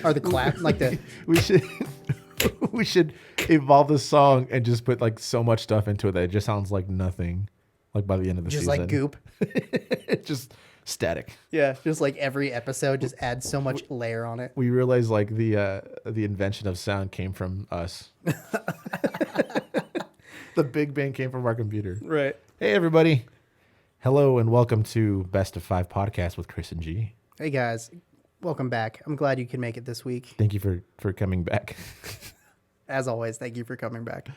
Or the clap, like the... We should we should evolve the song and just put like so much stuff into it that it just sounds like nothing. Like by the end of the just season. like goop. Just static. Yeah, just like every episode just adds so much layer on it. We realized like the invention of sound came from us. The Big Bang came from our computer. Right. Hey everybody. Hello and welcome to Best of 5 Podcast with Chris and G. Hey guys, welcome back. I'm glad you could make it this week. Thank you for coming back. As always, thank you for coming back.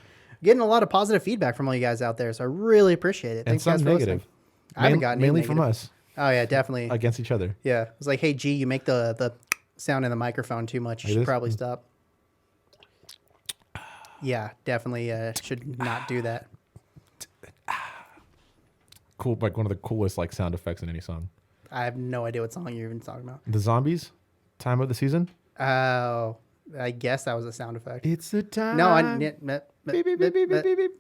Getting a lot of positive feedback from all you guys out there, so I really appreciate it. And Thanks guys some for negative. listening. I haven't gotten any mainly from negative. us. Oh yeah, definitely. Against each other. Yeah. It was like, hey G, you make the sound in the microphone too much. You should probably stop. Yeah, definitely should not do that. Cool, like one of the coolest like sound effects in any song. I have no idea what song you're even talking about. The zombies, time of the season. Oh, I guess that was a sound effect. It's the time. No, Beep, beep, beep, beep, beep, beep, beep.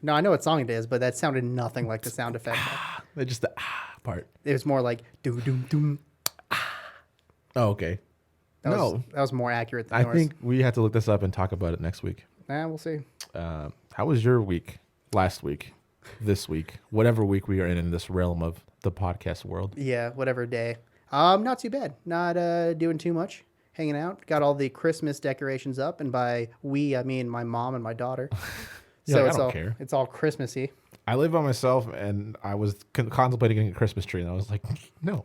No, I know what song it is, but that sounded nothing like the sound effect. Just the part. It was more like doom doom doom. Oh, okay. That was more accurate than I yours. think we have to look this up and talk about it next week. We'll see. How was your week? Last week? This week? Whatever week we are in this realm of the podcast world. Yeah, whatever day. Not too bad. Not doing too much. Hanging out. Got all the Christmas decorations up, and by we I mean my mom and my daughter. So I don't care. It's all Christmassy. I live by myself, and I was contemplating getting a Christmas tree, and I was like, no.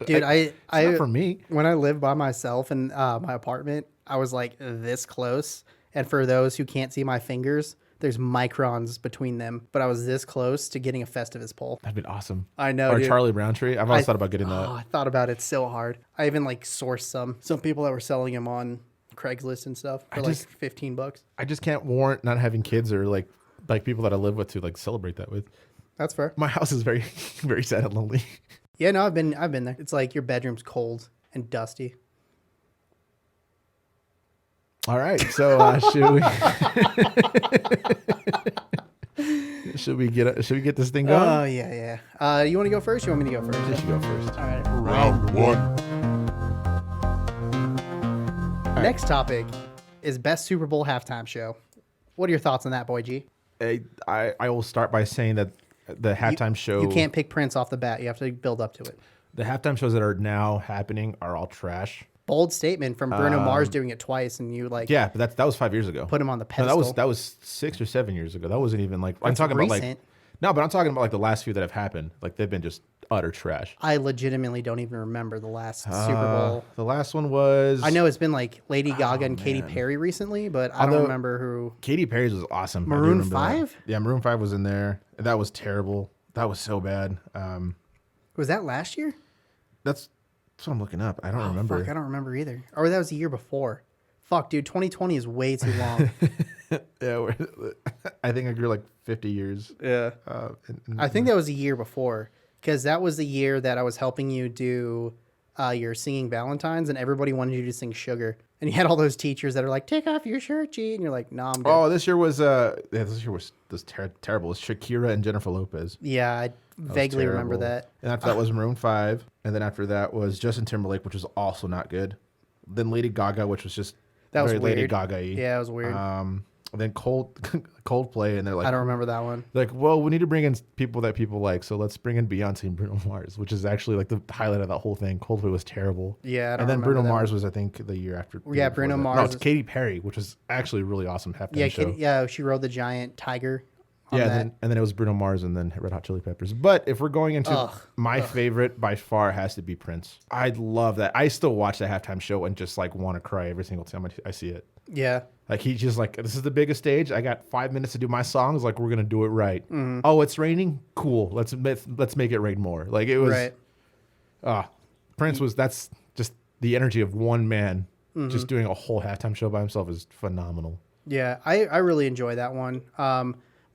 Dude, it's not for me. When I lived by myself in my apartment, I was like this close. And for those who can't see my fingers, there's microns between them. But I was this close to getting a Festivus pole. That'd been awesome. I know, Or a dude. Charlie Brown tree. I've always thought about getting that. Oh, I thought about it so hard. I even like sourced some people that were selling them on Craigslist and stuff for like $15. I just can't warrant not having kids or like people that I live with to like celebrate that with. That's fair. My house is very, very sad and lonely. Yeah, no, I've been there. It's like your bedroom's cold and dusty. All right, so should we get this thing going? Oh yeah. You want to go first? You want me to go first? You should go first. All right. Round one. Next topic is best Super Bowl halftime show. What are your thoughts on that, Boy G? I will start by saying that the halftime show. You can't pick Prince off the bat. You have to build up to it. The halftime shows that are now happening are all trash. Bold statement from Bruno Mars doing it twice, and you like Yeah, but that was 5 years ago. put him on the No, pedestal. that was 6 or 7 years ago. That wasn't even like I'm That's talking about like recent. no, but I'm talking about like the last few that have happened. Like they've been just utter trash. I legitimately don't even remember the last Super Bowl. The last one was I know it's been like Lady Gaga and Katy Perry recently, but I don't remember who. Katy Perry's was awesome. I do Maroon remember that. 5? Yeah, Maroon 5 was in there. That was terrible. That was so bad. Was that last year? That's what I'm looking up. I don't remember. Fuck, I don't remember either. Or that was the year before. Fuck, dude, 2020 is way too long. Yeah, I think I grew like 50 years. Yeah. I think that was the year before, because that was the year that I was helping you do your singing Valentines, and everybody wanted you to sing Sugar. And you had all those teachers that are like, take off your shirt, G. And you're like, nah, I'm good. Oh, this year was terrible. It was Shakira and Jennifer Lopez. Yeah, I vaguely remember Terrible. that. And after that was Maroon 5. And then after that was Justin Timberlake, which was also not good. Then Lady Gaga, which was just That was very Lady weird. Gaga-y. Yeah, it was weird. Then Coldplay, and they're like, I don't remember that one. like, well, we need to bring in people that people like, so let's bring in Beyonce and Bruno Mars, which is actually like the highlight of that whole thing. Coldplay was terrible. Yeah, I don't and then remember Bruno that Mars one. was, I think, the year after. the Yeah, year before Bruno that. Mars No, it's is- Katy Perry, which was actually a really awesome halftime Yeah, show. she rode the giant tiger on Yeah, that. and then it was Bruno Mars and then Red Hot Chili Peppers. But if we're going into my favorite by far has to be Prince. I love that. I still watch the halftime show and just like want to cry every single time I see it. Yeah. Like he's just like, this is the biggest stage. I got 5 minutes to do my songs. Like we're gonna do it right. Oh, it's raining. Cool. Let's make it rain more. Like it was. Right. Prince was. That's just the energy of one man. Just doing a whole halftime show by himself is phenomenal. Yeah, I really enjoy that one.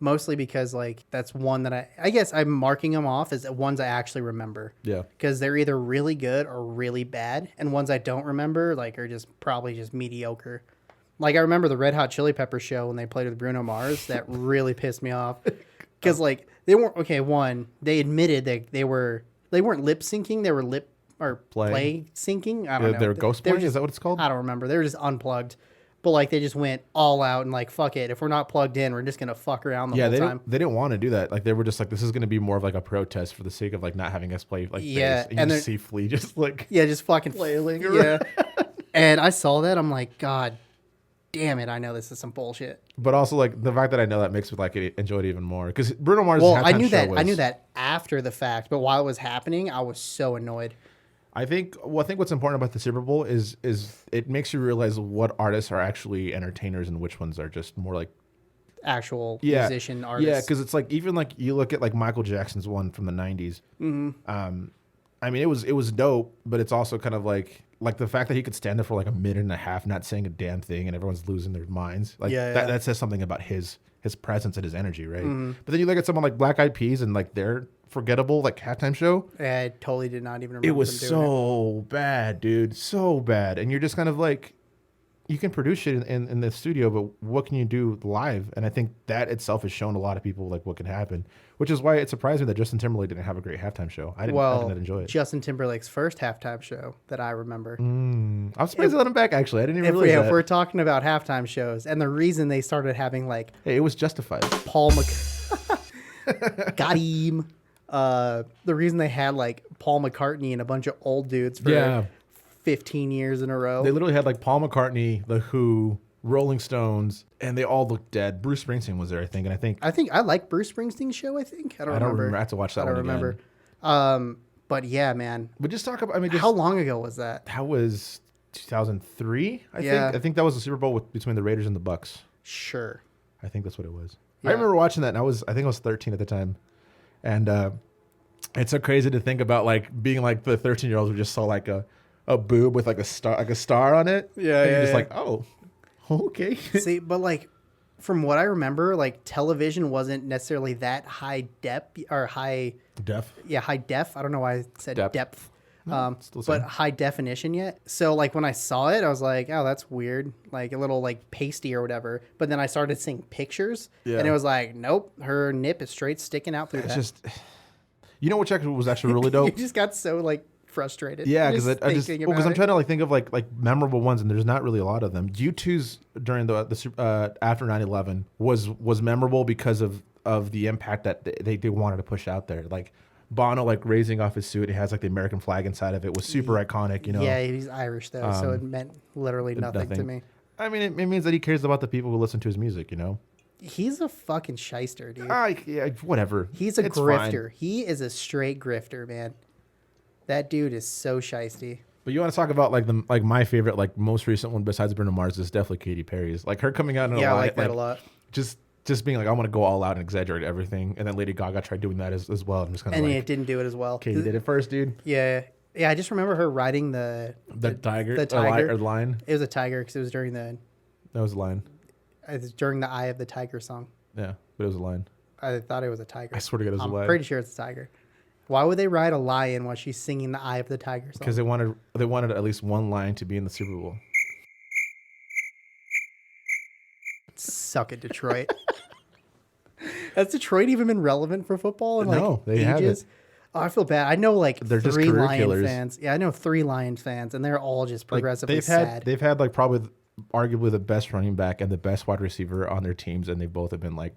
Mostly because like that's one that I guess I'm marking them off as ones I actually remember. Yeah. Because they're either really good or really bad, and ones I don't remember like are just probably just mediocre. Like I remember the Red Hot Chili Peppers show when they played with Bruno Mars. That really pissed me off because like they weren't okay. One, they admitted that they weren't lip syncing; they were lip or play syncing. I don't know. They're ghost playing. Is that what it's called? I don't remember. They were just unplugged. But like they just went all out and like fuck it. If we're not plugged in, we're just gonna fuck around the whole time. They didn't want to do that. Like they were just like, this is gonna be more of like a protest for the sake of like not having us play like bass. And you just see Flea just like just fucking flailing around. And I saw that, I'm like, God damn it, I know this is some bullshit. But also like the fact that I know that makes me like enjoy it even more because Bruno Mars. I knew that after the fact, but while it was happening, I was so annoyed. I think what's important about the Super Bowl is it makes you realize what artists are actually entertainers and which ones are just more like actual musician artists. Yeah, because it's like even like you look at like Michael Jackson's one from the '90s. Mm-hmm. I mean, it was dope, but it's also kind of like the fact that he could stand there for like a minute and a half, not saying a damn thing, and everyone's losing their minds. Like that says something about his presence and his energy, right? Mm-hmm. But then you look at someone like Black Eyed Peas and like their forgettable like halftime show. I totally did not even remember. It was so bad, dude, so bad, and you're just kind of like, you can produce shit in the studio, but what can you do live? And I think that itself has shown a lot of people like what can happen, which is why it surprised me that Justin Timberlake didn't have a great halftime show. I did not enjoy it. Justin Timberlake's first halftime show that I remember. I'm surprised they let him back, actually. I didn't even realize that. If we're talking about halftime shows, and the reason they started having like... Hey, it was justified. Got him. The reason they had like Paul McCartney and a bunch of old dudes for 15 years in a row. They literally had like Paul McCartney, The Who, Rolling Stones, and they all looked dead. Bruce Springsteen was there, I think. And I think I like Bruce Springsteen's show. I don't remember. I have to watch that one again. I don't remember. But yeah, man. But just talk about. How long ago was that? That was 2003. I think. I think that was the Super Bowl between the Raiders and the Bucks. Sure. I think that's what it was. Yeah. I remember watching that, and I think I was 13 at the time, and it's so crazy to think about like being like the 13-year-olds who just saw like a boob with like a star on it. Yeah, and you're just like, oh, okay. See, but like from what I remember, like television wasn't necessarily that high depth or high def. Yeah, high def. I don't know why I said depth. But high definition yet. So like when I saw it, I was like, oh, that's weird. Like a little like pasty or whatever. But then I started seeing pictures and it was like, nope, her nip is straight sticking out through that. Just, you know, which was actually really dope. You just got so like frustrated. Yeah, because I'm trying to like think of like memorable ones, and there's not really a lot of them. U2's during the after 9/11 was memorable because of the impact that they wanted to push out there. Like Bono like raising off his suit, it has like the American flag inside of it, was super iconic. You know. Yeah, he's Irish though, so it meant literally nothing to me. I mean, it means that he cares about the people who listen to his music. You know. He's a fucking shyster, dude. Yeah, whatever. He's a grifter. Fine. He is a straight grifter, man. That dude is so shysty. But you want to talk about like my favorite, like most recent one besides Bruno Mars is definitely Katy Perry's. Like her coming out in I like that a lot. Just being like, I want to go all out and exaggerate everything, and then Lady Gaga tried doing that as well. I'm just kind of it didn't do it as well. Katy did it first, dude. Yeah. I just remember her riding the tiger, or lion. It was a tiger because it was during that was a lion. It was during the Eye of the Tiger song. Yeah, but it was a lion. I thought it was a tiger. I swear to God, it was a lion. I'm pretty sure it's a tiger. Why would they ride a lion while she's singing the Eye of the Tiger song? Because they wanted at least one lion to be in the Super Bowl. Suck it, Detroit. Has Detroit even been relevant for football in they ages? haven't. Oh, I feel bad. I know they're 3 Lions fans. Yeah, I know 3 Lions fans, and they're all just progressively sad. They've had like probably arguably the best running back and the best wide receiver on their teams, and they both have been like,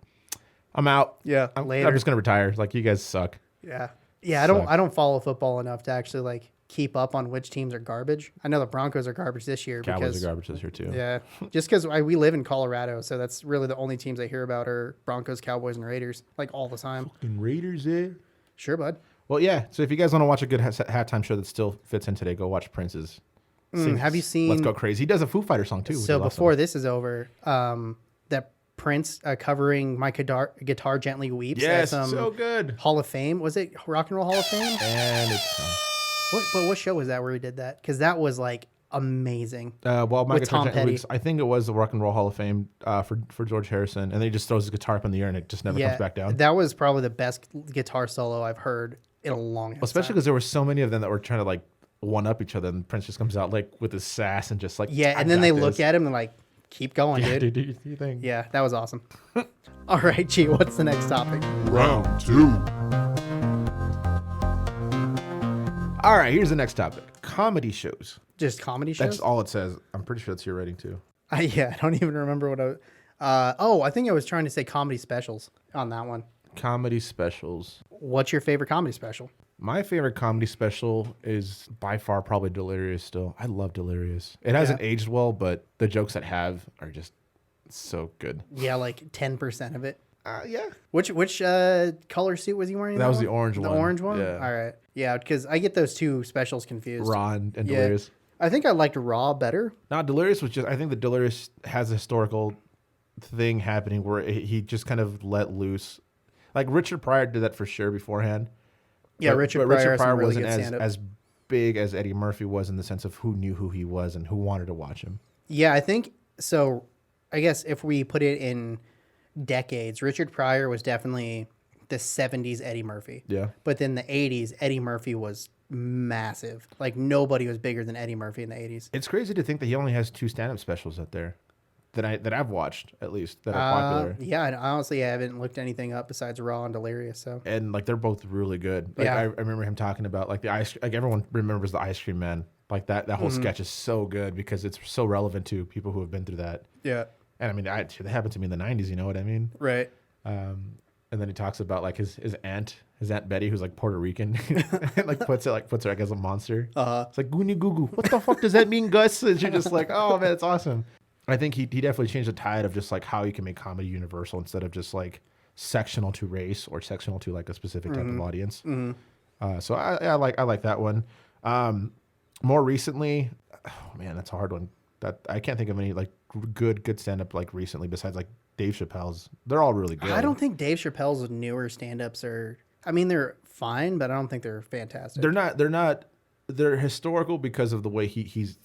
I'm out. Yeah, I'm just gonna retire. Like, you guys suck. Yeah. I don't follow football enough to actually like keep up on which teams are garbage. I know the Broncos are garbage this year. Cowboys are garbage this year too. Yeah, just because we live in Colorado, so that's really the only teams I hear about are Broncos, Cowboys, and Raiders, like all the time. Fucking Raiders, eh? Sure, bud. Well, yeah. So if you guys want to watch a good halftime show that still fits in today, go watch Prince's. Have you seen? Let's Go Crazy. He does a Foo Fighter song too. So before this is over, that Prince covering My Guitar Gently Weeps. Yes, so good. Hall of Fame. Was it Rock and Roll Hall of Fame? And it's what show was that where he did that? Because that was like amazing. Well, My Guitar Gently Weeps, I think it was the Rock and Roll Hall of Fame for George Harrison, and then he just throws his guitar up in the air and it just never comes back down. That was probably the best guitar solo I've heard in a long time. Especially because there were so many of them that were trying to like one up each other, and Prince just comes out like with his sass and just like, and then they look at him and like, keep going, dude. Do your thing. Yeah, that was awesome. All right, G, what's the next topic? Round 2. All right, here's the next topic. Comedy shows. Just comedy shows? That's all it says. I'm pretty sure that's your rating too. Yeah, I don't even remember what I think I was trying to say comedy specials on that one. Comedy specials. What's your favorite comedy special? My favorite comedy special is by far probably Delirious still. I love Delirious. It hasn't aged well, but the jokes that have are just so good. Yeah, like 10% of it. Yeah. Which color suit was he wearing? That was the orange one. The orange one? Yeah. All right. Yeah, because I get those two specials confused. Raw and Yeah. Delirious. I think I liked Raw better. No, Delirious was just, I think the Delirious has a historical thing happening where he just kind of let loose. Like Richard Pryor did that for sure beforehand. Yeah, but Richard Pryor has some really wasn't good stand-up. as big as Eddie Murphy was in the sense of who knew who he was and who wanted to watch him. Yeah, I think so. I guess if we put it in decades, Richard Pryor was definitely the 70s Eddie Murphy. Yeah. But then the 80s, Eddie Murphy was massive. Like nobody was bigger than Eddie Murphy in the 80s. It's crazy to think that he only has 2 stand-up specials out there that I've watched, at least, that are popular. Yeah, I honestly haven't looked anything up besides Raw and Delirious. So And like they're both really good. Like Yeah. I remember him talking about like the ice, like everyone remembers the Ice Cream Man. Like that whole sketch is so good because it's so relevant to people who have been through that. yeah, And I mean, that happened to me in the 90s, you know what I mean? right. And then he talks about like his aunt Betty, who's like Puerto Rican, and like puts her like as a monster. It's like goony goo goo. What the fuck does that mean, Gus? And you're just like, oh man, it's awesome. I think he definitely changed the tide of just like how you can make comedy universal instead of just like sectional to race or sectional to like a specific type of audience. So I like that one. More recently, oh man, that's a hard one. That I can't think of any like good stand up like recently besides like Dave Chappelle's. They're all really good. I don't think Dave Chappelle's newer stand-ups are. I mean, they're fine, but I don't think they're fantastic. They're not. They're historical because of the way he's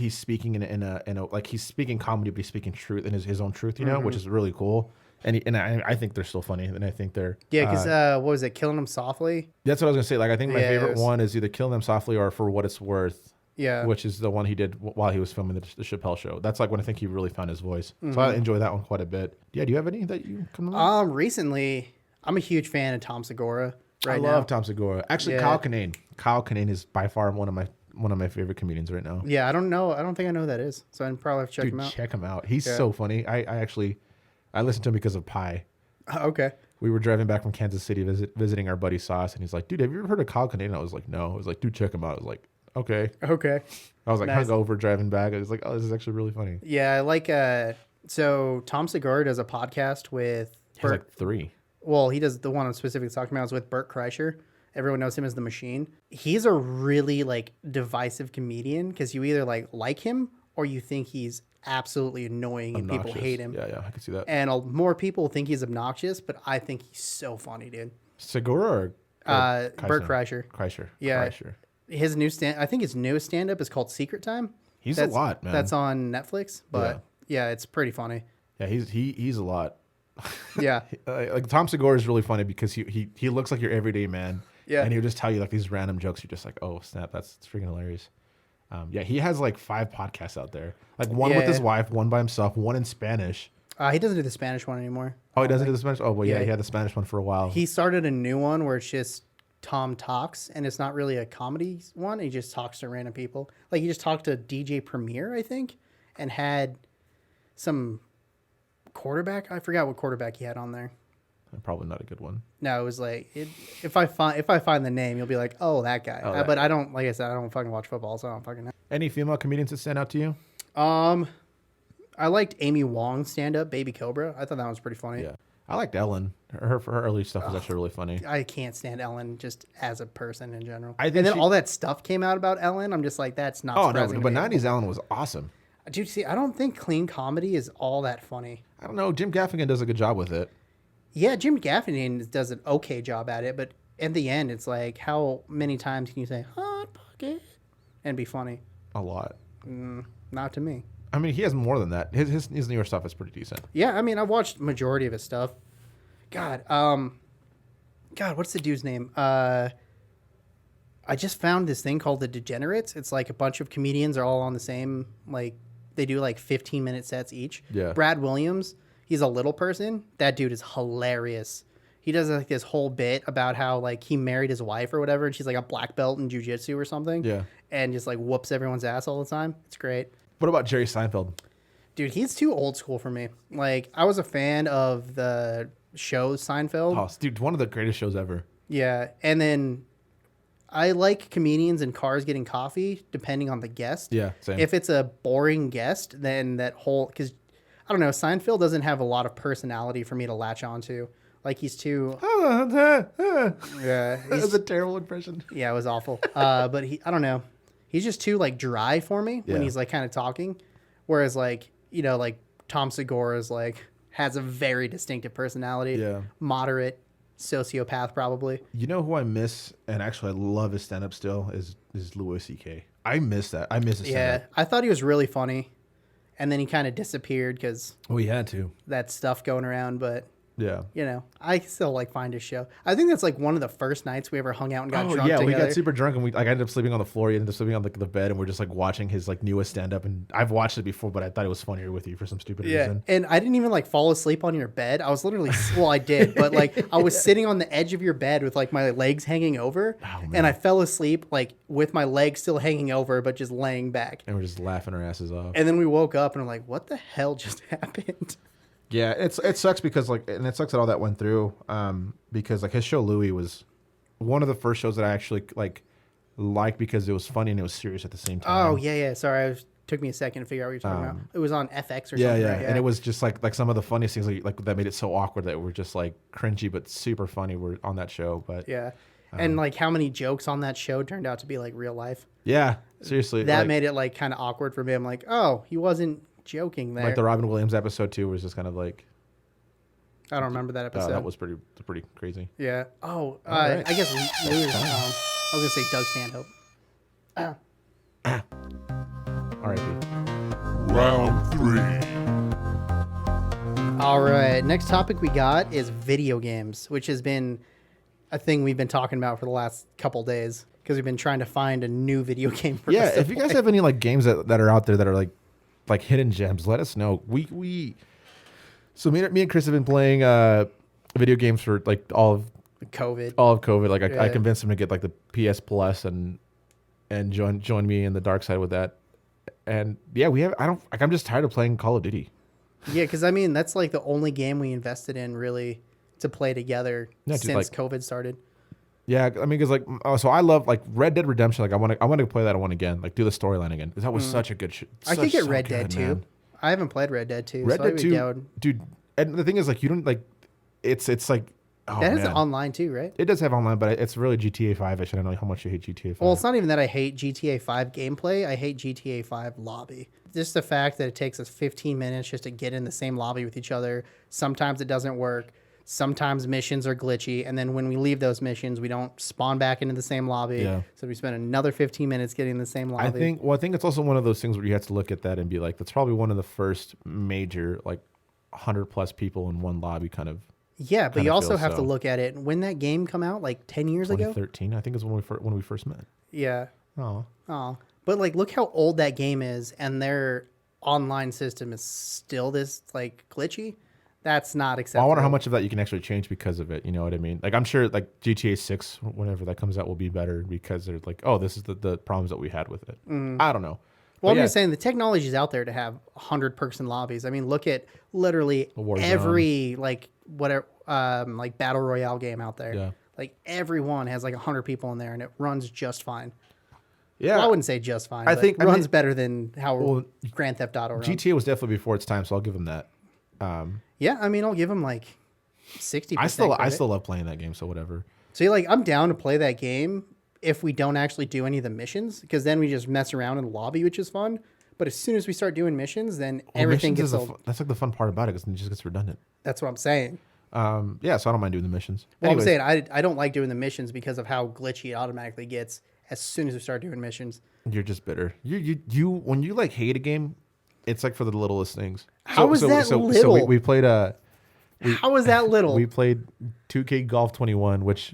speaking in a like he's speaking comedy, but he's speaking truth in his own truth, you know, which is really cool. And I think they're still funny, and I think they're because what was it? Killing Them Softly. That's what I was gonna say. Like I think my Yeah, favorite one is either Killing Them Softly or For What It's Worth. Yeah. Which is the one he did while he was filming the Chappelle show. That's like when I think he really found his voice. So I enjoy that one quite a bit. Yeah, do you have any that you come to Recently, I'm a huge fan of Tom Segura. I love Tom Segura. Actually, Yeah. Kyle Kinane. Kyle Kinane is by far one of my favorite comedians right now. Yeah, I don't know. I don't think I know who that is. So I probably have to check him out. Check him out. He's so funny. I listened to him because of Pi. Okay. We were driving back from Kansas City visiting our buddy Sauce, and he's like, dude, have you ever heard of Kyle Kinane? I was like, no. I was like, dude, check him out. I was like, okay. Okay. I was like, Nice. hungover driving back. I was like, oh, this is actually really funny. Yeah, I like so Tom Segura does a podcast with He's like 3. well, he does the one I'm specifically talking about is with Burt Kreischer. Everyone knows him as the Machine. He's a really like divisive comedian because you either like him or you think he's absolutely annoying and people hate him. Yeah, I can see that. And more people think he's obnoxious, but I think he's so funny, dude. Segura or Burt Kreischer. Kreischer. Yeah. Kreischer. His I think his newest stand-up is called Secret Time. He's a lot, man. That's on Netflix, but yeah, it's pretty funny. Yeah, he's a lot. Yeah. Like Tom Segura is really funny because he looks like your everyday man. Yeah. And he'll just tell you like these random jokes. You're just like, oh snap, that's freaking hilarious. Yeah, he has like 5 podcasts out there. Like one with his wife, one by himself, one in Spanish. He doesn't do the Spanish one anymore. Oh, he doesn't do the Spanish? Oh, well, yeah, Yeah. he had the Spanish one for a while. He started a new one where it's just Tom talks, and it's not really a comedy one. He just talks to random people. Like he just talked to DJ Premier, I think, and had some quarterback. I forgot what quarterback he had on there. Probably not a good one. No, it was like if I find the name, you'll be like, oh, that guy. Oh, that but I don't, like I said, I don't fucking watch football, so I don't fucking know. Any female comedians that stand out to you? I liked Amy Wong's stand up, Baby Cobra. I thought that was pretty funny. Yeah. I liked Ellen. Her early stuff was actually really funny. I can't stand Ellen just as a person in general. I think and then she- all that stuff came out about Ellen. I'm just like, that's not Oh, no, surprising to but me. 90s Ellen was awesome. Dude, see, I don't think clean comedy is all that funny. I don't know. Jim Gaffigan does a good job with it. Yeah, Jim Gaffigan does an okay job at it, but in the end, it's like, how many times can you say "hot pocket" and be funny? A lot. Not to me. I mean, he has more than that. His newer stuff is pretty decent. Yeah, I mean, I've watched majority of his stuff. God, what's the dude's name? I just found this thing called The Degenerates. It's like a bunch of comedians are all on the same, like, they do like 15-minute sets each. Yeah. Brad Williams, he's a little person. That dude is hilarious. he does like this whole bit about how like he married his wife or whatever, and she's like a black belt in jujitsu or something. Yeah. And just like whoops everyone's ass all the time. It's great. What about Jerry Seinfeld? Dude, he's too old school for me. Like, I was a fan of the show Seinfeld. Oh, dude, one of the greatest shows ever. Yeah. And then I like comedians in cars getting coffee, depending on the guest. Yeah, same. If it's a boring guest, then that whole, because I don't know, Seinfeld doesn't have a lot of personality for me to latch onto. Like, he's too. Yeah. That was a terrible impression. Yeah, it was awful. But I don't know. He's just too like dry for me when Yeah. he's like kind of talking. Whereas like, you know, like Tom Segura is like has a very distinctive personality. Yeah. Moderate sociopath probably. You know who I miss, and actually I love his stand up still, is Louis C.K. I miss that. I miss his Yeah. stand up. I thought he was really funny. And then he kind of disappeared because Oh, he had to. that stuff going around. But, Yeah. you know, I still like find his show. I think that's like one of the first nights we ever hung out and got drunk yeah, together. we got super drunk and I ended up sleeping on the floor. He ended up sleeping on the bed, and we're just like watching his like newest stand up. And I've watched it before, but I thought it was funnier with you for some stupid Yeah, reason. and I didn't even like fall asleep on your bed. I was literally, well, I did, but like I was sitting on the edge of your bed with like my legs hanging over, and I fell asleep like with my legs still hanging over, but just laying back. And we're just laughing our asses off. And then we woke up and I'm like, what the hell just happened? Yeah, it sucks because like, and it sucks that all that went through. Because like his show Louis was one of the first shows that I actually liked because it was funny and it was serious at the same time. Oh yeah. Sorry, took me a second to figure out what you're talking about. It was on FX or Yeah, something. yeah, Right? and it was just like some of the funniest things like that made it so awkward that were just like cringy but super funny were on that show. But Yeah. And like how many jokes on that show turned out to be like real life. yeah, seriously, That like, made it like kind of awkward for me. I'm like, oh, he wasn't joking there. like the Robin Williams episode too was just kind of like I don't remember that episode. that was pretty crazy. Yeah. Oh, right. I guess Louis. I was gonna say Doug Stanhope. R.I.P. Round 3. All right. Next topic we got is video games, which has been a thing we've been talking about for the last couple days because we've been trying to find a new video game for Yeah, us to if you guys play. have any like games that are out there that are like hidden gems, let us know. So me and Chris have been playing video games for like all of COVID. Like I Yeah. convinced him to get like the PS Plus and join me in the dark side with that. And yeah, I'm just tired of playing Call of Duty. Yeah, because I mean that's like the only game we invested in really to play together Yeah, dude, since like- COVID started. Yeah, I mean, because like, so I love like Red Dead Redemption. Like, I want to play that one again. Like, do the storyline again. 'Cause that was such a good. I could get Red Dead 2. I haven't played Red Dead 2. Red so I'd Dead be 2, down. dude. And the thing is, like, you don't like. It's like. Oh, That has man. online too, right? It does have online, but it's really GTA 5ish. I don't know how much you hate GTA 5. Well, it's not even that I hate GTA 5 gameplay. I hate GTA 5 lobby. Just the fact that it takes us 15 minutes just to get in the same lobby with each other. Sometimes it doesn't work. Sometimes missions are glitchy. And then when we leave those missions, we don't spawn back into the same lobby. Yeah. So we spend another 15 minutes getting in the same lobby. I think it's also one of those things where you have to look at that and be like, that's probably one of the first major like 100+ people in one lobby kind of. Yeah, but kinda you also feel have to so. look at it. When that game come out, like 10 years ago? 2013, I think is when we first met. Yeah. Oh, Oh, but like, look how old that game is, and their online system is still this like glitchy. That's not acceptable. I wonder how much of that you can actually change because of it. You know what I mean? Like, I'm sure like GTA 6, whenever that comes out, will be better because they're like, oh, this is the problems that we had with it. I don't know. Well, But I'm yeah, just saying the technology is out there to have 100-person lobbies. I mean, look at literally Warzone. every like whatever like battle royale game out there. Yeah. Like everyone has like 100 people in there, and it runs just fine. yeah. Well, I wouldn't say just fine. I but think- it I runs mean- better than how Well, Grand Theft Auto runs. GTA was definitely before its time, so I'll give them that. Yeah, I mean, I'll give them like 60%. I still credit. love playing that game, so whatever. So like, I'm down to play that game if we don't actually do any of the missions, because then we just mess around in the lobby, which is fun. But as soon as we start doing missions, then everything Missions gets is old. that's like the fun part about it because it just gets redundant. That's what I'm saying. Yeah, so I don't mind doing the missions. Well, Anyways, I'm saying I don't like doing the missions because of how glitchy it automatically gets as soon as we start doing missions. you're just bitter. You when you like hate a game, it's like for the littlest things. How is that So little? we played How is that little? we played 2K Golf 21, which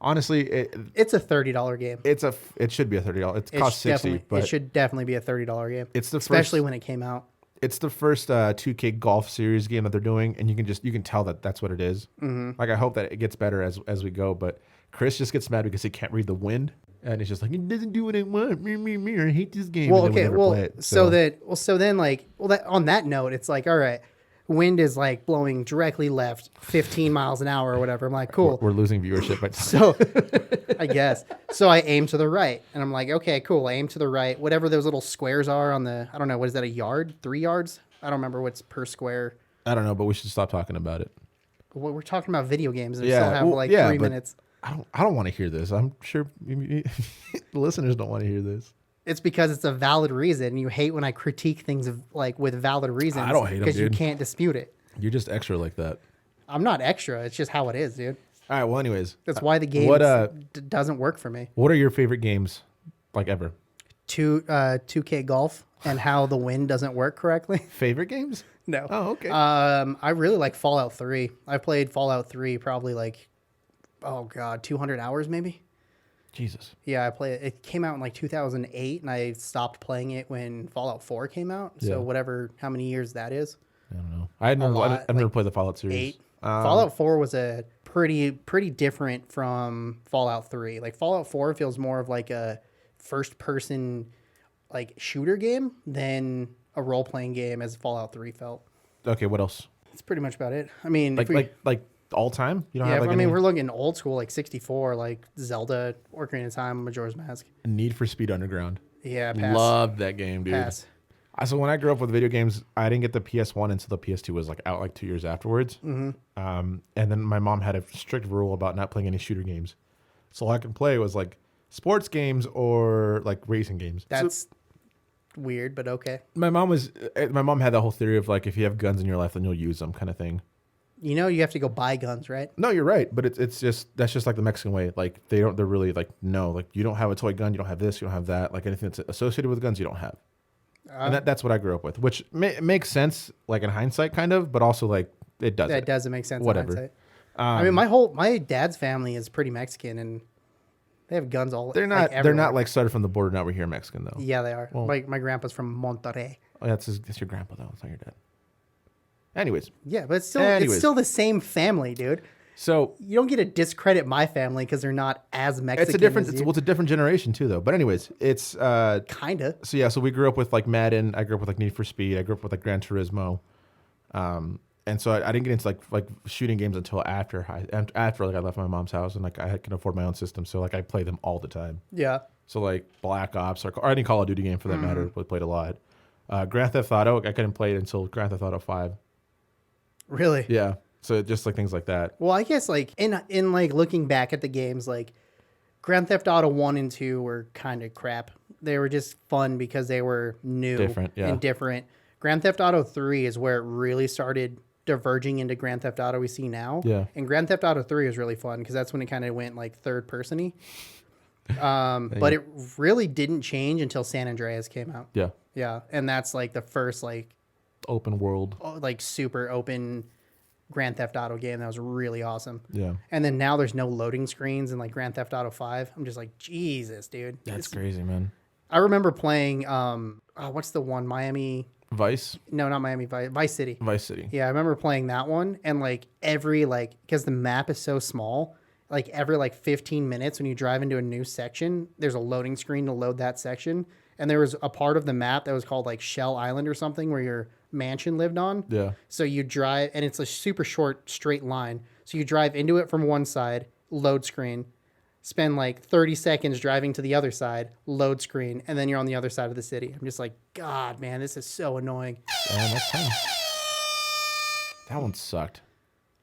honestly It's a $30 game. it should be a $30. It costs $60, but it should definitely be a $30 game. it's the especially first, when it came out. It's the first 2K golf series game that they're doing, and you can tell that that's what it is. Mm-hmm. Like I hope that it gets better as we go, but Chris just gets mad because he can't read the wind, and it's just like it doesn't do what I want. Me. I hate this game. Well, and then we okay, never well, play it, so then like, well, that on that note, it's like, all right, wind is like blowing directly left, 15 miles an hour or whatever. I'm like, cool. we're losing viewership. By So I guess. So I aim to the right, and I'm like, okay, cool. I aim to the right. Whatever those little squares are on the, I don't know, what is that, a yard? 3 yards? I don't remember what's per square. I don't know, but we should stop talking about it. Well, we're talking about video games, and we Yeah, still have well, like yeah, 3 but- minutes. I don't want to hear this. I'm sure the listeners don't want to hear this. It's because it's a valid reason. You hate when I critique things like with valid reasons. I don't hate 'em, because you dude. can't dispute it. You're just extra like that. I'm not extra. It's just how it is, dude. All right. Well, anyways, That's why the game doesn't work for me. what are your favorite games, like ever? 2K golf and how the wind doesn't work correctly. Favorite games? No. Oh, okay. I really like Fallout 3. I played Fallout 3 probably like, oh god, 200 hours maybe. Jesus. Yeah, I played. It came out in like 2008, and I stopped playing it when Fallout 4 came out. Yeah. So whatever, how many years that is. I don't know. I've lot, never like played the Fallout series. 8. Fallout 4 was a pretty different from Fallout 3. Like Fallout 4 feels more of like a first person like shooter game than a role playing game as Fallout 3 felt. Okay. What else? That's pretty much about it. I mean, Like all time? You don't yeah, have like I mean, any we're looking old school, like 64, like Zelda, Ocarina of Time, Majora's Mask. Need for Speed Underground. Yeah, pass. Love that game, dude. Pass. So when I grew up with video games, I didn't get the PS1 until the PS2 was like out like 2 years afterwards. Mm-hmm. And then my mom had a strict rule about not playing any shooter games. So all I could play was like sports games or like racing games. That's weird, but okay. My mom had the whole theory of like if you have guns in your life, then you'll use them, kind of thing. You know, you have to go buy guns, right? No, you're right, but it's just that's just like the Mexican way. Like they're really like no, like you don't have a toy gun, you don't have this, you don't have that. Like anything that's associated with guns, you don't have. And that's what I grew up with, which makes sense, like in hindsight, kind of, but also like it doesn't. That doesn't make sense. Whatever. In hindsight. I mean, my dad's family is pretty Mexican, and they have guns all. They're not. They're not like started from the border. Now we're here, Mexican though. Yeah, they are. Well- My grandpa's from Monterrey. Oh, that's your grandpa though. It's not your dad. Anyways, Yeah, but it's still the same family, dude. so You don't get to discredit my family because they're not as Mexican. it's a different. as It's, you. well, it's a different generation too, though. But anyways, it's Kinda. So yeah, so we grew up with like Madden. I grew up with like Need for Speed. I grew up with like Gran Turismo. And so I didn't get into like shooting games until after like I left my mom's house and like I can afford my own system. So like I play them all the time. Yeah. So like Black Ops or any Call of Duty game for that matter, Mm-hmm. we played a lot. Grand Theft Auto, I couldn't play it until Grand Theft Auto 5. Really. Yeah. So just like things like that. Well, I guess like in like looking back at the games, like Grand Theft Auto 1 and 2 were kind of crap. They were just fun because they were new Different, yeah. and different. Grand Theft Auto 3 is where it really started diverging into Grand Theft Auto we see now. Yeah. And Grand Theft Auto 3 was really fun because that's when it kind of went like third person-y. But it really didn't change until San Andreas came out. Yeah. Yeah. And that's like the first like Open world. super open Grand Theft Auto game that was really awesome. Yeah. And then now there's no loading screens in like Grand Theft Auto 5. I'm just like, Jesus, dude. That's crazy, man. I remember playing what's the one? Vice No, not Miami, Vice City. Vice City. Yeah, I remember playing that one, and like because the map is so small, like every like 15 minutes when you drive into a new section, there's a loading screen to load that section. And there was a part of the map that was called like Shell Island or something where your mansion lived on. Yeah. So you drive, and it's a super short straight line. So you drive into it from one side, load screen, spend like 30 seconds driving to the other side, load screen, and then you're on the other side of the city. I'm just like, God, man, this is so annoying. Yeah, that's fine. That one sucked.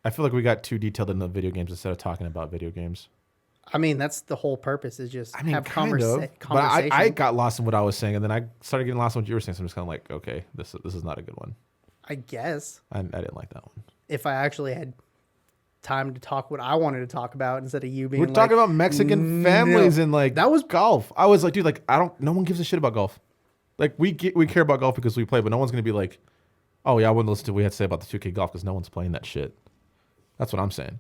I feel like we got too detailed in the video games instead of talking about video games. I mean, that's the whole purpose is just have kind of. conversation. But I got lost in what I was saying, and then I started getting lost in what you were saying. So I'm just kind of like, okay, this is not a good one. I guess I didn't like that one. if I actually had time to talk what I wanted to talk about instead of you being We're talking about Mexican families and like that was golf. I was like, dude, like no one gives a shit about golf. Like we care about golf because we play, but no one's gonna be like, oh yeah, I wouldn't listen to what we had to say about the 2K golf because no one's playing that shit. That's what I'm saying.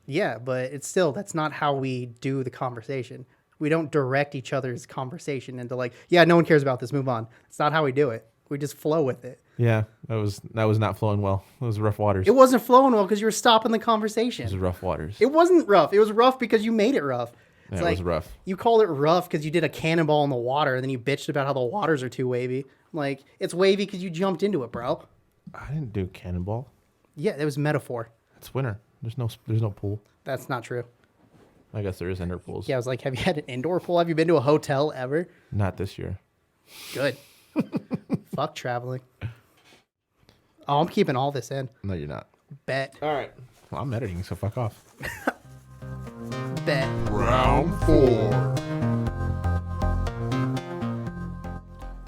Yeah, but it's still, that's not how we do the conversation. We don't direct each other's conversation into like, yeah, no one cares about this, move on. It's not how we do it. We just flow with it. Yeah, that was not flowing well. It was rough waters. It wasn't flowing well because you were stopping the conversation. It was rough waters. It wasn't rough. It was rough because you made it rough. It's Yeah, it was rough. You called it rough because you did a cannonball in the water, and then you bitched about how the waters are too wavy. Like, it's wavy because you jumped into it, bro. I didn't do cannonball. Yeah, it was metaphor. It's winter. There's no pool. That's not true. I guess there is indoor pools. Yeah, I was like, have you had an indoor pool? Have you been to a hotel ever? Not this year. Good. Fuck traveling. Oh, I'm keeping all this in. No, you're not. Bet. All right. Well, I'm editing, so fuck off. Bet. Round 4.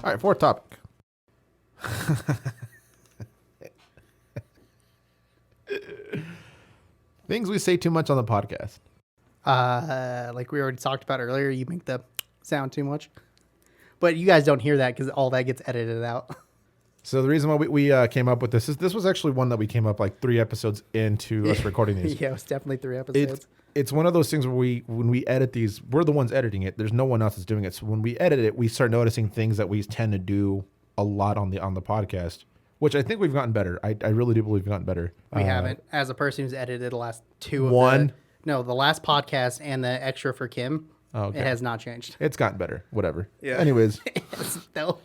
All right, fourth topic. Things we say too much on the podcast. Like we already talked about earlier, you make the sound too much. But you guys don't hear that because all that gets edited out. So the reason why we came up with this is this was actually one that we came up like 3 episodes into us recording these. Yeah, it was definitely 3 episodes. It's one of those things where when we edit these, we're the ones editing it. There's no one else that's doing it. So when we edit it, we start noticing things that we tend to do a lot on the podcast, which I think we've gotten better. I really do believe we've gotten better. We haven't. As a person who's edited the last 2 of One? the last podcast and the extra for Kim, Oh, okay. it has not changed. It's gotten better. Whatever. Yeah. Anyways, No.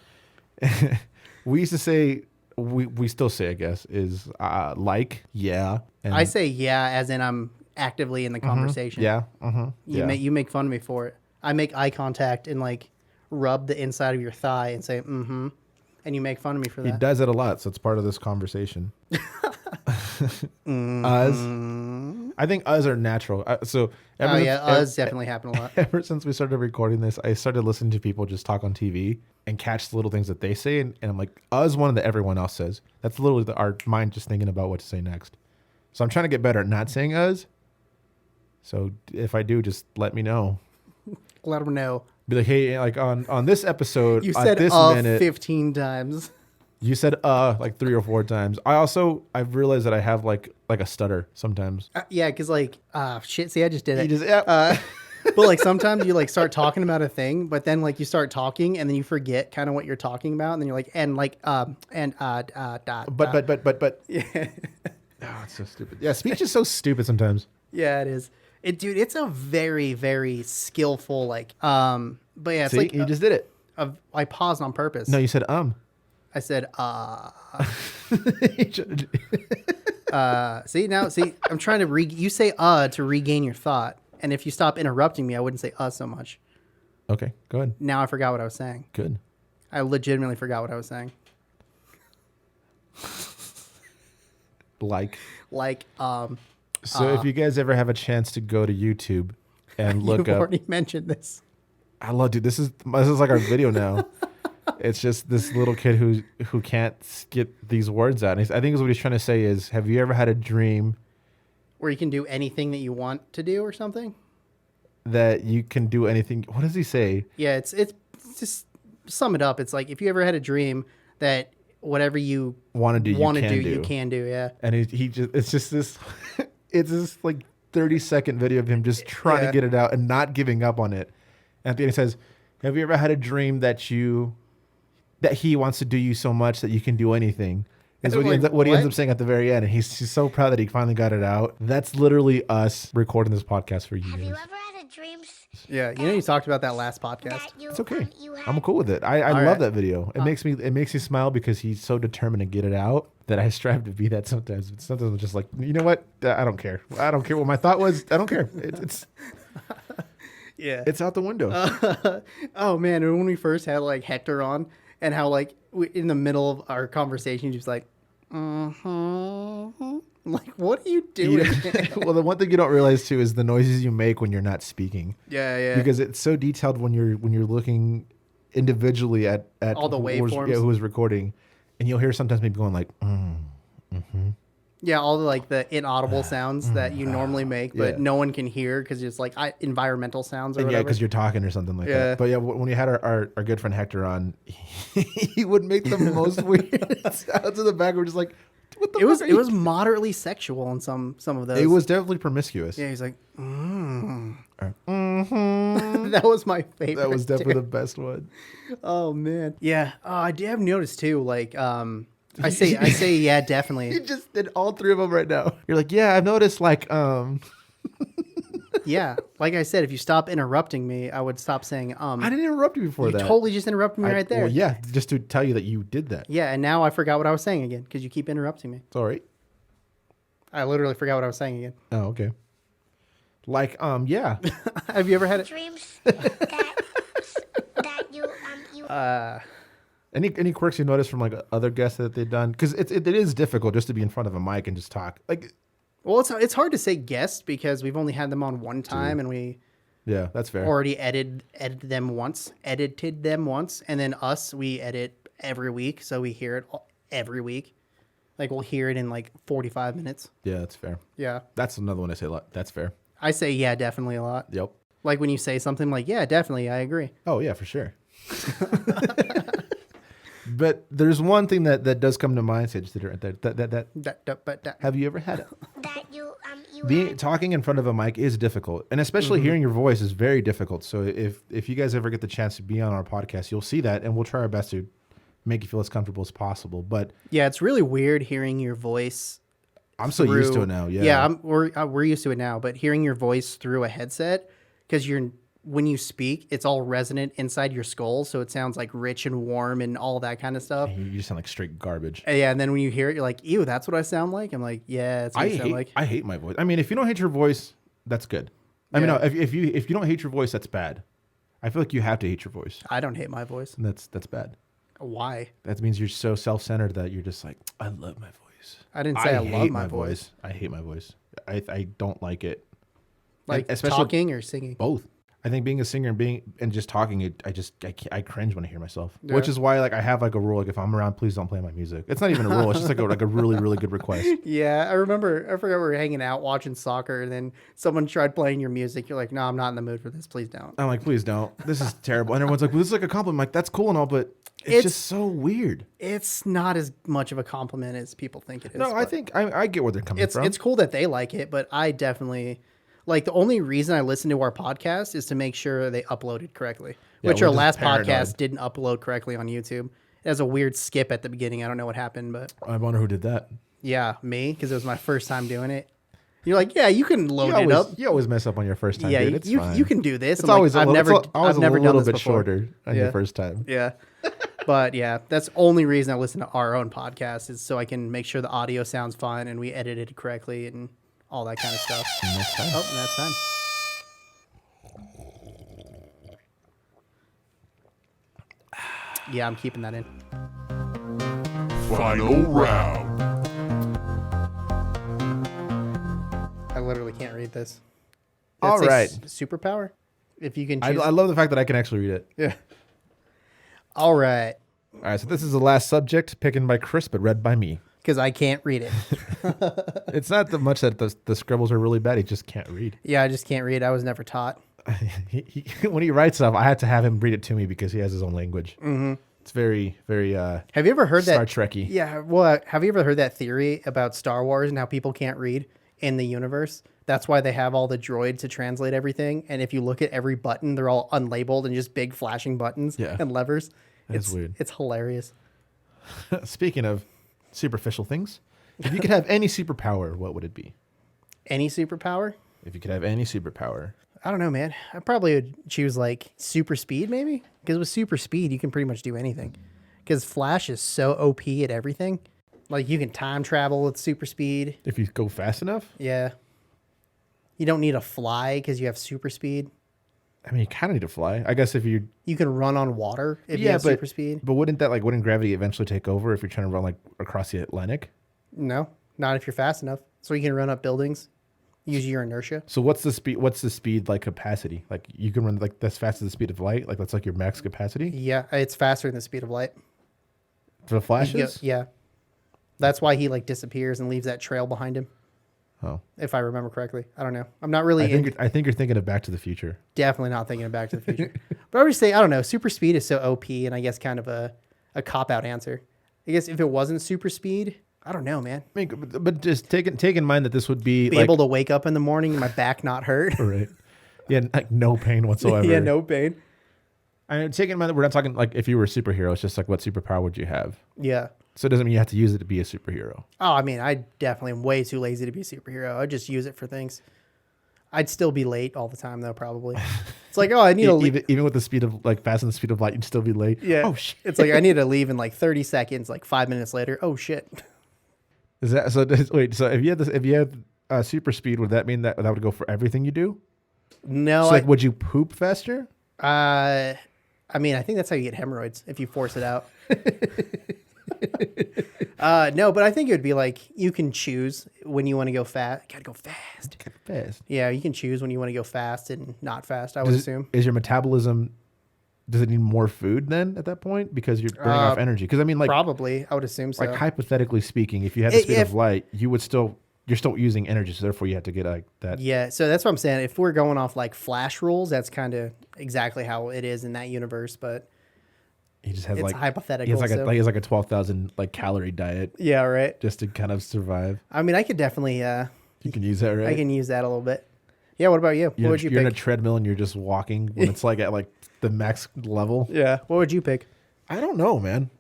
we used to say, we still say, I guess, is like, yeah. And I say yeah, as in I'm actively in the conversation. yeah. Mm-hmm. You make fun of me for it. I make eye contact and like rub the inside of your thigh and say mm-hmm, and you make fun of me for He that. does it a lot, so it's part of this conversation. Us. I think us are natural. Us definitely happen a lot. Ever since we started recording this, I started listening to people just talk on TV and catch the little things that they say, and I'm like, us one that everyone else says. That's literally our mind just thinking about what to say next. So I'm trying to get better at not saying us. So if I do, just let me know. Let them know. Be like, hey, like on this episode, You at said this 15 times. You said like 3 or 4 times. I've realized that I have like a stutter sometimes. Yeah, because like, shit, see, I just did it. You just, yeah. But like sometimes you like start talking about a thing, but then like you start talking and then you forget kind of what you're talking about. And then you're like, But. Yeah. Oh, it's so stupid. Yeah, speech is so stupid sometimes. Yeah, it is. Dude, it's a very, very skillful, like, but yeah, it's See, like, you just did it. I paused on purpose. No, you said I said, see, I'm trying to you say, to regain your thought. And if you stop interrupting me, I wouldn't say, so much. Okay, go ahead. Now I forgot what I was saying. Good. I legitimately forgot what I was saying. Like, so if you guys ever have a chance to go to YouTube and look you've up, already mentioned this. I love, dude. This is like our video now. It's just this little kid who can't get these words out. And I think what he's trying to say is, have you ever had a dream Where you can do anything that you want to do or something? that you can do anything? What does he say? Yeah, it's just sum it up. It's like if you ever had a dream that whatever you Want to do, you can do. Yeah. And he just, it's just this, it's this like 30-second video of him just trying to get it out and not giving up on it. And at the end he says, have you ever had a dream that he wants to do you so much that you can do anything? Is what, he ends up saying at the very end. And he's so proud that he finally got it out. That's literally us recording this podcast for you Have guys. you ever had a dream? Yeah, you talked about that last podcast. It's okay. I'm cool with it. I love that video. It makes me smile because he's so determined to get it out that I strive to be that sometimes. But sometimes I'm just like, you know what? I don't care. I don't care what my thought was. I don't care. It's Yeah. it's out the window. Oh man, and when we first had like Hector on, and how like in the middle of our conversation, he was like, I'm like, what are you doing? Well, the one thing you don't realize too is the noises you make when you're not speaking. Yeah. Because it's so detailed when you're looking individually at All the waveforms. Who was recording, and you'll hear sometimes people going like, Yeah, all the like the inaudible sounds that you normally make, but no one can hear because it's like environmental sounds or and whatever. yeah, because you're talking or something like Yeah. that. But yeah, when we had our good friend Hector on, he would make the most weird sounds in the back. We're just like, It was moderately sexual in some of those. It was definitely promiscuous. Yeah, he's like, that was my favorite. That was definitely too. the best one. Oh man. Yeah. I have noticed too. Like, I say, yeah, definitely. You just did all three of them right now. You're like, yeah, I've noticed. Like, Yeah. Like I said, if you stop interrupting me, I would stop saying I didn't interrupt you before You that. totally just interrupted me right there. Well, yeah, just to tell you that you did that. Yeah, and now I forgot what I was saying again because you keep interrupting me. It's all right. I literally forgot what I was saying again. Oh, okay. Like, yeah. Have you ever had it? Dreams that you Any quirks you noticed from like other guests that they've done? Because it is difficult just to be in front of a mic and just talk. Like, Well, it's hard to say guest because we've only had them on one time and we yeah, that's fair. already edited them once, and then we edit every week, so we hear it every week. Like we'll hear it in like 45 minutes. Yeah, that's fair. Yeah. That's another one I say a lot. That's fair. I say yeah, definitely a lot. Yep. Like when you say something like, yeah, definitely, I agree. Oh yeah, for sure. But there's one thing that does come to mind, Sage. Have you ever had it? Talking in front of a mic is difficult, and especially hearing your voice is very difficult. So if you guys ever get the chance to be on our podcast, you'll see that, and we'll try our best to make you feel as comfortable as possible. But yeah, it's really weird hearing your voice. I'm so used to it now. Yeah, yeah, we're used to it now. But hearing your voice through a headset, because when you speak, it's all resonant inside your skull, so it sounds like rich and warm and all that kind of stuff. you just sound like straight garbage. Yeah, and then when you hear it, you're like, ew, that's what I sound like? I'm like, yeah, that's what you sound like. I hate my voice. I mean, if you don't hate your voice, that's good. I mean, no, if you don't hate your voice, that's bad. I feel like you have to hate your voice. I don't hate my voice. And that's bad. Why? That means you're so self-centered that you're just like, I love my voice. I didn't say I love hate my voice. I hate my voice. I don't like it. Like especially talking or singing? Both. I think being a singer and just talking, I cringe when I hear myself. Yeah. Which is why like I have like a rule, like if I'm around, please don't play my music. It's not even a rule. It's just like a really, really good request. Yeah, I forgot we were hanging out watching soccer, and then someone tried playing your music. You're like, no, I'm not in the mood for this. Please don't. I'm like, please don't. This is terrible. And everyone's like, well, this is like a compliment. I'm like, that's cool and all, but it's just so weird. It's not as much of a compliment as people think it is. No, I think I get where they're coming from. It's cool that they like it, but I definitely like the only reason I listen to our podcast is to make sure they uploaded correctly. Yeah, which we're our just last paranoid. podcast didn't upload correctly on YouTube. It has a weird skip at the beginning. I don't know what happened, but I wonder who did that. yeah, me, because it was my first time doing it. You're like, yeah, you can load You it up. You always mess up on your first time, Yeah, dude. It's fine. you can do this. It's I'm always like, a little, I've never a done little this bit before. shorter on Yeah. your first time. Yeah. But yeah, that's the only reason I listen to our own podcast is so I can make sure the audio sounds fine and we edit it correctly and all that kind of stuff. And that's fine. Oh, that's time. Yeah, I'm keeping that in. Final round. I literally can't read this. All That's a right. Superpower? If you can I choose. love the fact that I can actually read it. Yeah. All right. All right, so this is the last subject, picking by Chris, but read by me. Because I can't read it. It's not that much that the scribbles are really bad. He just can't read. Yeah, I just can't read. I was never taught. When he writes stuff, I had to have him read it to me because he has his own language. Mm-hmm. It's very, very Have you ever heard Star that? Trek-y. Yeah. Well, have you ever heard that theory about Star Wars and how people can't read in the universe? That's why they have all the droids to translate everything. And if you look at every button, they're all unlabeled and just big flashing buttons and levers. That's weird. It's hilarious. Speaking of superficial things, if you could have any superpower, what would it be? Any superpower? If you could have any superpower. I don't know, man. I probably would choose like super speed, maybe. Because with super speed, you can pretty much do anything. Because Flash is so OP at everything. Like you can time travel with super speed. If you go fast enough? Yeah. You don't need to fly because you have super speed. I mean, you kind of need to fly. I guess if you... You can run on water if you have super speed. But wouldn't gravity eventually take over if you're trying to run like across the Atlantic? No, not if you're fast enough. So you can run up buildings, use your inertia. So what's the speed? What's the speed like capacity? Like you can run like that's fast as the speed of light. Like that's like your max capacity Yeah, it's faster than the speed of light. for the flashes. Yeah. That's why he like disappears and leaves that trail behind him. Oh, If I remember correctly. I don't know. I'm not really I think you're thinking of Back to the Future. definitely not thinking of Back to the Future. But I would say, I don't know, super speed is so OP and I guess kind of a cop-out answer. I guess if it wasn't super speed, I don't know, man. I mean, but just take in mind that this would be Be like, able to wake up in the morning and my back not hurt. right? Yeah, like no pain whatsoever. Yeah, no pain. I mean, take in mind that we're not talking like if you were a superhero. It's just like what superpower would you have? Yeah. So it doesn't mean you have to use it to be a superhero. Oh, I mean, I definitely am way too lazy to be a superhero. I just use it for things. I'd still be late all the time, though, probably. It's like, oh, I need to leave. Even with the speed of like fast and the speed of light, you'd still be late. Yeah. Oh shit. It's like I need to leave in like 30 seconds, like 5 minutes later. Oh, shit. Is that so? Wait. So if you had super speed, would that mean that would go for everything you do? No. So like, would you poop faster? I mean, I think that's how you get hemorrhoids if you force it out. No, but I think it would be like you can choose when you want to go fast. Gotta go fast. Fast. Yeah, you can choose when you want to go fast and not fast, I would assume. Is your metabolism? Does it need more food then at that point because you're burning off energy? Because I mean, like Probably, I would assume so. like hypothetically speaking, if you had the speed of light, you're still using energy, so therefore you have to get like that. Yeah, so that's what I'm saying. If we're going off like Flash rules, that's kind of exactly how it is in that universe. But He just has it's like hypothetical. He has like so- he has like a 12,000 like calorie diet yeah, right. just to kind of survive. I mean, I could definitely. You can use that, right? I can use that a little bit. Yeah. What about you? What would you You're in a pick? treadmill and you're just walking when it's like at like the max level. Yeah. What would you pick? I don't know, man.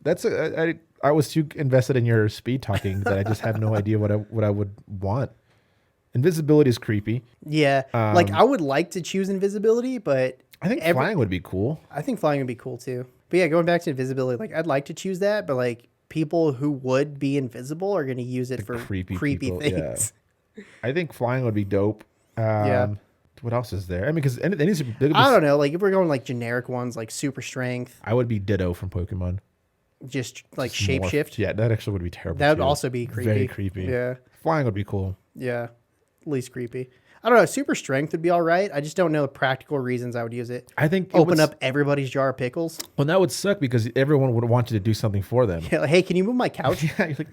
I was too invested in your speed talking that I just have no idea what I would want. Invisibility is creepy. Yeah. Like I would like to choose invisibility, but I think flying would be cool. I think flying would be cool too. But yeah, going back to invisibility, like I'd like to choose that, but like people who would be invisible are going to use it for creepy people, things. Yeah. I think flying would be dope. Yeah. What else is there? I mean, because I don't know. Like if we're going like generic ones, like super strength, I would be Ditto from Pokemon. just like Just morph. shapeshift. Yeah, that actually would be terrible. That would too. also be creepy. Very creepy. Yeah. Flying would be cool. Yeah. Least creepy. I don't know. Super strength would be all right. I just don't know the practical reasons I would use it. I think Open up everybody's jar of pickles. Well, that would suck because everyone would want you to do something for them. Yeah, like, hey, can you move my couch? Yeah, you're like,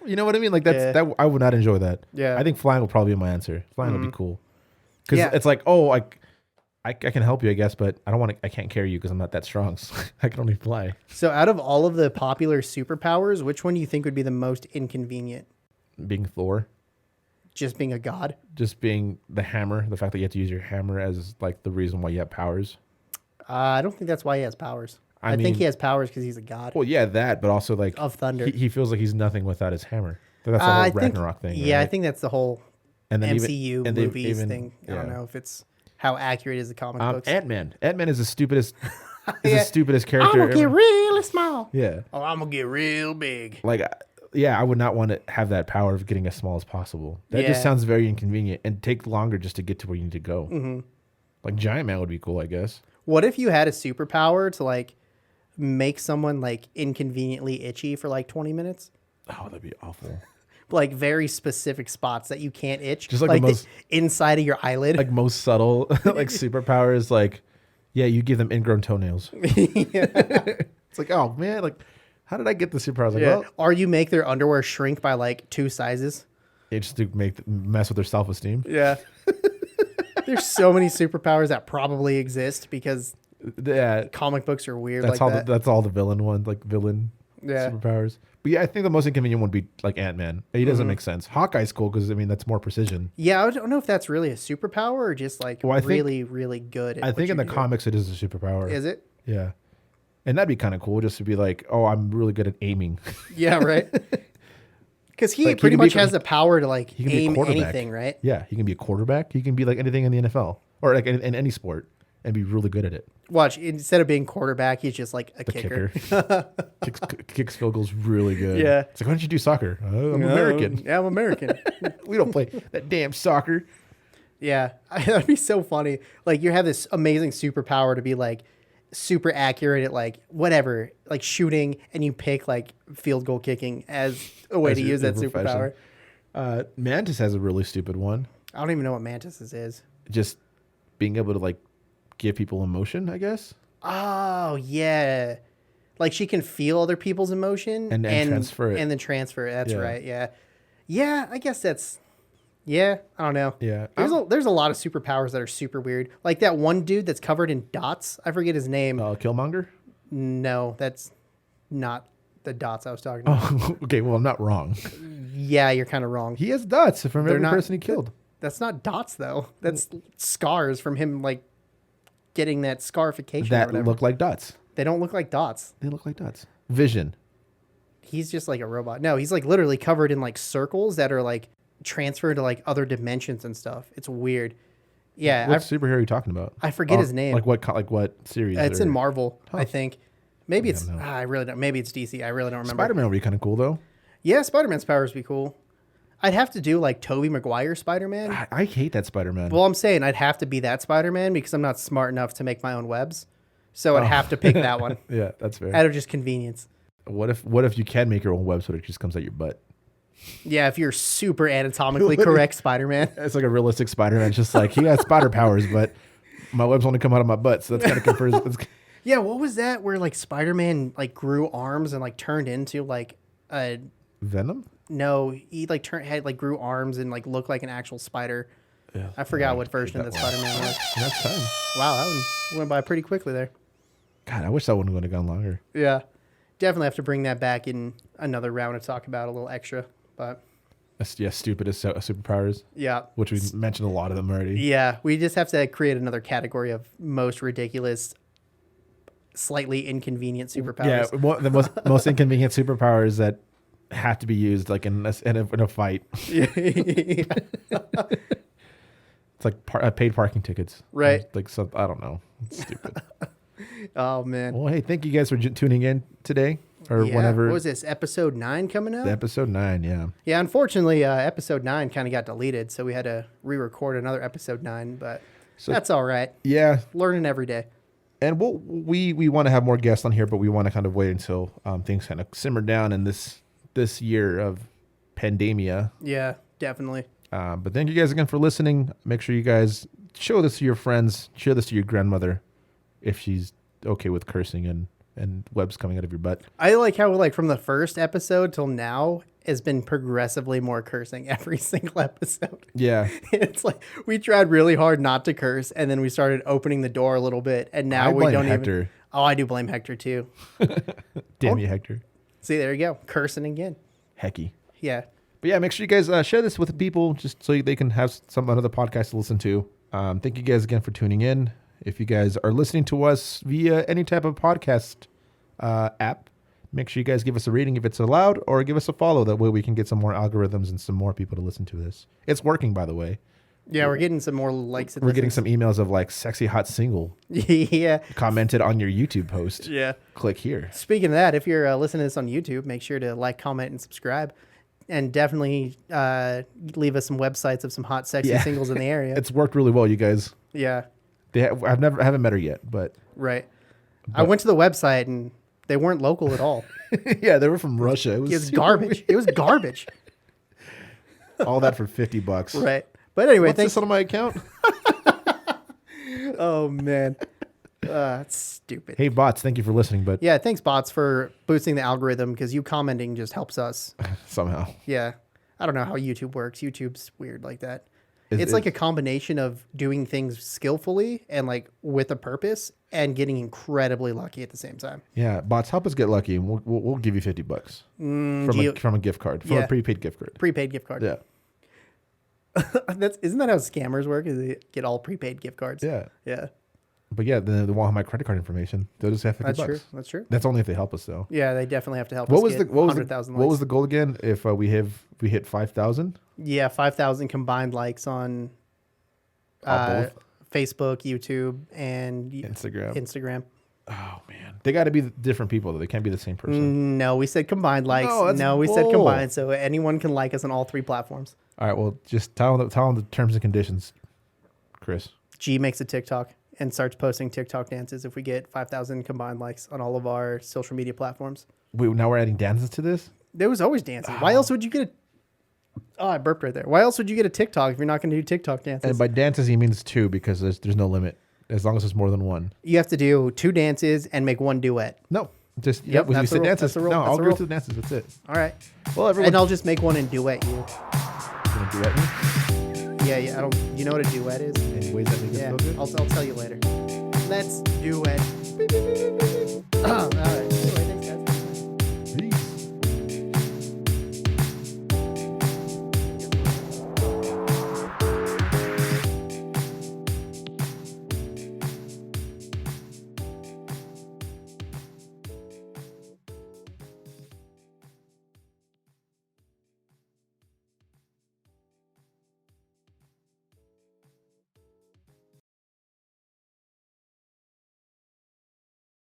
you know what I mean? Like Yeah. that. I would not enjoy that. Yeah. I think flying would probably be my answer. Flying would be cool because Yeah. it's like, oh, I can help you, I guess, but I can't carry you because I'm not that strong. So I can only fly. So out of all of the popular superpowers, which one do you think would be the most inconvenient? Being Thor, Just being a god? just being the hammer, the fact that you have to use your hammer as like the reason why you have powers. I don't think that's why he has powers. I think mean- he has powers because he's a god Well, yeah, that, but also like of thunder. he feels like he's nothing without his hammer. That's the whole I think, Ragnarok thing. yeah, right? I think that's the whole And then MCU and they've movies even- thing. I don't yeah. know if it's how accurate is the comic books. Ant-Man. Ant-Man is the stupidest. Is Yeah. the stupidest I'm character. gonna get ever. really small. Yeah. Oh, I'm gonna get real big. Like, yeah, I would not want to have that power of getting as small as possible. That just Yeah. sounds very inconvenient and take longer just to get to where you need to go. Mm-hmm. Like Giant Man would be cool, I guess. What if you had a superpower to like make someone like inconveniently itchy for like 20 minutes? Oh, that'd be awful. Like very specific spots that you can't itch. Just like the most- inside of your eyelid. Like most subtle, like superpowers, like, yeah, you give them ingrown toenails. It's like, oh man, like, how did I get the superpowers? Like, yeah. well, Or you make their underwear shrink by like 2 sizes. it's just to mess with their self-esteem. Yeah. There's so many superpowers that probably exist because Yeah, comic books are weird that's like all. that. That's all the villain ones, like villain Yeah. superpowers. But yeah, I think the most inconvenient one would be like Ant-Man. He doesn't make sense. Hawkeye's cool because I mean that's more precision. Yeah, I don't know if that's really a superpower or just like Well, I think- really, really good at I what think in you the do. comics it is a superpower. Is it? Yeah, and that'd be kind of cool just to be like, oh, I'm really good at aiming. Yeah, right. Because he Like, he pretty can be- much has the power to like He can be a aim quarterback. anything, right? Yeah, he can be a quarterback. He can be like anything in the NFL or like in any sport and be really good at it. Watch, instead of being quarterback, he's just like a The kicker. kicks field goals really good. Yeah. It's like, why don't you do soccer? I'm American. Yeah, I'm American. We don't play that damn soccer. Yeah, that'd be so funny. Like you have this amazing superpower to be like super accurate at like whatever, like shooting, and you pick like field goal kicking as a way As to your- use that your profession. superpower. Mantis has a really stupid one. I don't even know what Mantis is. Just being able to like give people emotion, I guess. Oh yeah, like she can feel other people's emotion And transfer it. and then transfer it. That's Yeah. right. Yeah, yeah. I guess that's. Yeah, I don't know. Yeah. There's a lot of superpowers that are super weird. Like that one dude that's covered in dots. I forget his name. Killmonger. No, that's not the dots I was talking about. Oh, okay. Well, I'm not wrong. Yeah, you're kind of wrong. He has dots from every not- person he killed. That's not dots though. That's scars from him like getting that scarification. or That whatever. look like dots. They don't look like dots. They look like dots. Vision. He's just like a robot. No, he's like literally covered in like circles that are like transferred to like other dimensions and stuff. It's weird. Yeah, What superhero are you talking about? I forget his name. Like what series? It's or- in Marvel, I think. Maybe it's no. I really don't. Maybe it's DC. I really don't remember. Spider-Man would be kind of cool though. Yeah, Spider-Man's powers would be cool. I'd have to do like Tobey Maguire Spider-Man. I hate that Spider-Man. Well, I'm saying I'd have to be that Spider-Man because I'm not smart enough to make my own webs. So I'd have to pick that one yeah, that's fair. out of just convenience. What if you can make your own web so it just comes out your butt? Yeah, if you're super anatomically correct Spider-Man. It's like a realistic Spider-Man. It's just like he has spider powers, but my webs only come out of my butt, so that's kind of confers. Yeah, what was that where like Spider-Man like grew arms and like turned into like a Venom? no, he like grew arms and like looked like an actual spider. Yeah. I forgot what version of the Spider-Man was. That's time. Wow, that one went by pretty quickly there. God, I wish that one would have gone longer. Yeah. Definitely have to bring that back in another round to talk about a little extra. But Yeah, stupid as superpowers, yeah. which we mentioned a lot of them already. Yeah, we just have to create another category of most ridiculous, slightly inconvenient superpowers. Yeah, the most inconvenient superpowers that have to be used like in a fight. Yeah. It's like paid parking tickets. Right. Like some, I don't know. It's stupid. Oh, man. Well, hey, thank you guys for tuning in today or Yeah, whenever. what was this, episode 9 coming out? Episode 9, yeah. Yeah, unfortunately, episode 9 kind of got deleted, so we had to re-record another episode 9, but that's all right. Yeah, Learning every day. and we want to have more guests on here, but we want to kind of wait until things kind of simmer down in this year of pandemia. Yeah, definitely. But thank you guys again for listening. Make sure you guys show this to your friends. Share this to your grandmother if she's okay with cursing and webs coming out of your butt. I like how like from the first episode till now has been progressively more cursing every single episode. Yeah. It's like we tried really hard not to curse, and then we started opening the door a little bit, and now I we blame don't Hector. even. Oh, I do blame Hector too. Damn you, Hector. See, there you go, cursing again. Hecky. Yeah, But yeah, make sure you guys share this with the people just so they can have some other podcast to listen to. Thank you guys again for tuning in. If you guys are listening to us via any type of podcast app, make sure you guys give us a rating if it's allowed, or give us a follow. That way we can get some more algorithms and some more people to listen to this. It's working, by the way. yeah, we're getting some more likes. We're getting some emails of like sexy hot single yeah, commented on your YouTube post. yeah. Click here. Speaking of that, if you're listening to this on YouTube, make sure to like, comment, and subscribe. And definitely leave us some websites of some hot, sexy singles in the area. It's worked really well, you guys. Yeah, I haven't met her yet, but right. I went to the website and they weren't local at all. yeah, they were from Russia. It was, It was super garbage. It was garbage. weird. All that for $50. Right. But anyway, What's thanks. this on my account? Oh, man. That's stupid. Hey, bots, thank you for listening, but Yeah, thanks, bots, for boosting the algorithm because you commenting just helps us. somehow. Yeah. I don't know how YouTube works. YouTube's weird like that. Is- It's is- like a combination of doing things skillfully and like with a purpose and getting incredibly lucky at the same time. Yeah, bots, help us get lucky, and we'll give you $50 from a gift card, from Yeah. a prepaid gift card. Prepaid gift card. Yeah, Isn't that how scammers work? Is they get all prepaid gift cards? yeah. Yeah. But yeah, then they won't have my credit card information. They'll just have $50. That's true. That's true. That's only if they help us, though. Yeah, they definitely have to help What us was the get what was 100,000 the, likes. what was the goal again? If we hit 5,000, Yeah, 5,000 combined likes on both? Facebook, YouTube, and Instagram. Instagram. Oh man, they got to be different people though. They can't be the same person. No, we said combined likes. No, that's No, we said bull. combined, so anyone can like us on all 3 platforms. All right, well, just tell them the terms and conditions, Chris. G makes a TikTok and starts posting TikTok dances if we get 5,000 combined likes on all of our social media platforms. Now we're adding dances to this. There was always dancing. Why else would you get a... Oh, I burped right there. Why else would you get a TikTok if you're not going to do TikTok dances? And by dances, he means 2 because there's no limit as long as it's more than 1. You have to do 2 dances and make 1 duet. No, just Yep, we that's said the rule. dances. That's the rule. No, That's I'll the go rule. to the dances. That's it. All right. Well, everyone, And I'll just make one and duet you. gonna duet me. Yeah. I don't... You know what a duet is? Any ways that make us Yeah. feel good? I'll tell you later. Let's do it.